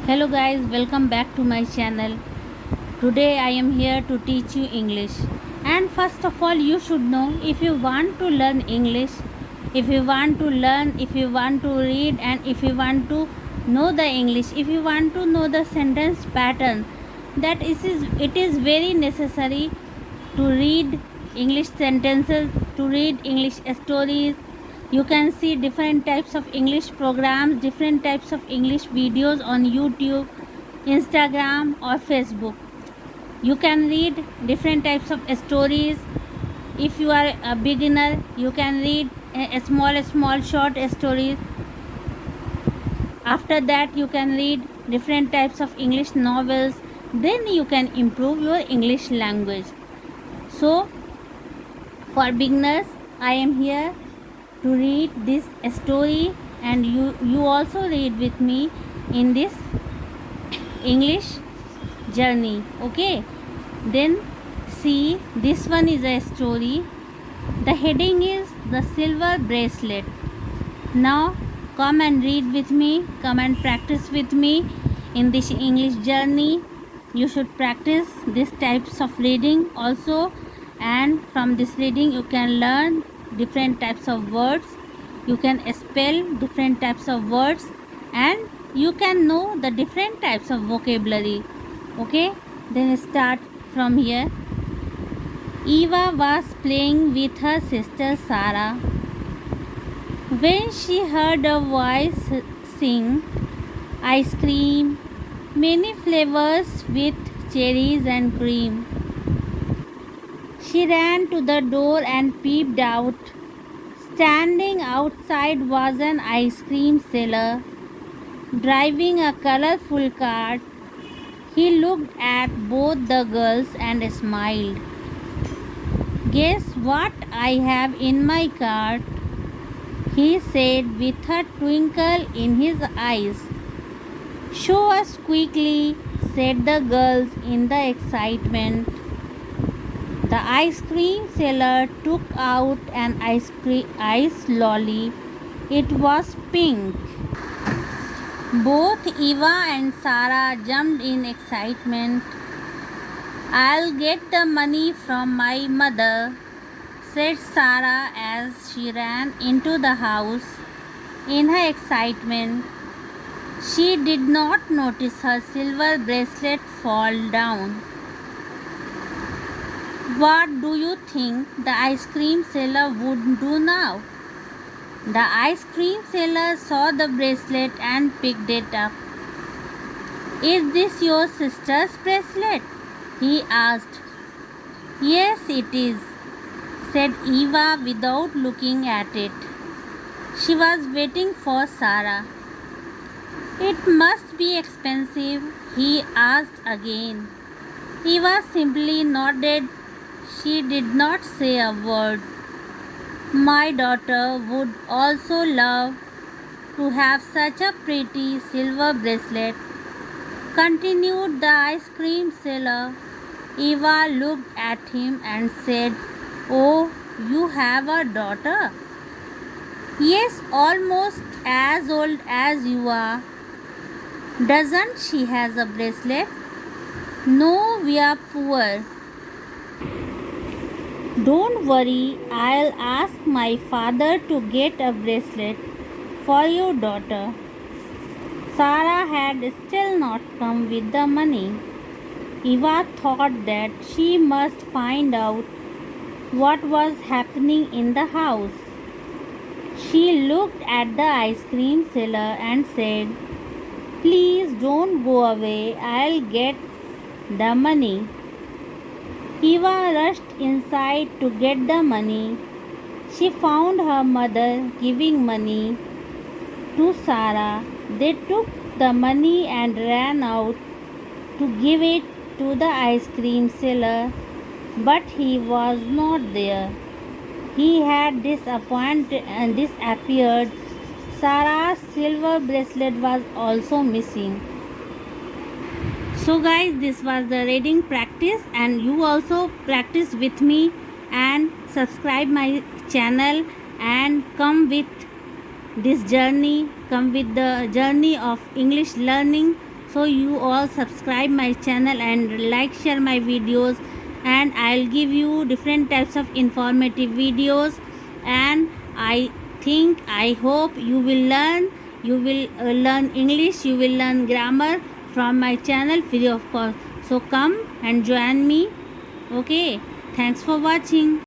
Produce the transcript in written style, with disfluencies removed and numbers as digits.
Hello guys, welcome back to my channel. Today I am here to teach you English. And first of all, you should know, if you want to learn English, if you want to learn, if you want to read, and if you want to know the English, if you want to know the sentence pattern, it is very necessary to read English sentences, to read English stories. You can see different types of English programs, different types of English videos on YouTube, Instagram or Facebook. You can read different types of stories. If you are a beginner, you can read a small short stories. After that, you can read different types of English novels. Then you can improve your English language. So for beginners, I am here to read this story, and you also read with me in this English journey. Okay, then see, this one is a story. The heading is The Silver Bracelet. Now come and read with me, come and practice with me in this English journey. You should practice these types of reading also, and from this reading you can learn different types of words, you can spell different types of words, and you can know the different types of vocabulary. Okay, then start from here. Eva was playing with her sister Sarah when she heard a voice sing, "Ice cream, many flavors with cherries and cream." She ran to the door and peeped out. Standing outside was an ice cream seller, driving a colorful cart. He looked at both the girls and smiled. "Guess what I have in my cart?" he said with a twinkle in his eyes. "Show us quickly," said the girls in the excitement. The ice cream seller took out an ice lolly. It was pink. Both Eva and Sarah jumped in excitement. "I'll get the money from my mother," said Sarah as she ran into the house. In her excitement, she did not notice her silver bracelet fall down. What do you think the ice cream seller would do now? The ice cream seller saw the bracelet and picked it up. "Is this your sister's bracelet?" he asked. "Yes, it is," said Eva without looking at it. She was waiting for Sarah. "It must be expensive," he asked again. Eva simply nodded. She did not say a word. "My daughter would also love to have such a pretty silver bracelet," continued the ice cream seller. Eva looked at him and said, "Oh, you have a daughter?" "Yes, almost as old as you are." "Doesn't she has a bracelet?" "No, we are poor." "Don't worry, I'll ask my father to get a bracelet for your daughter." Sarah had still not come with the money. Eva thought that she must find out what was happening in the house. She looked at the ice cream seller and said, "Please don't go away, I'll get the money." Eva rushed inside to get the money. She found her mother giving money to Sarah. They took the money and ran out to give it to the ice cream seller, but he was not there. He had disappeared. Sarah's silver bracelet was also missing. So guys, this was the reading practice, and you also practice with me and subscribe my channel and come with this journey, come with the journey of English learning. So you all subscribe my channel and like, share my videos, and I'll give you different types of informative videos. And I hope you will learn English, you will learn grammar from my channel free of cost. So come and join me. Okay, thanks for watching.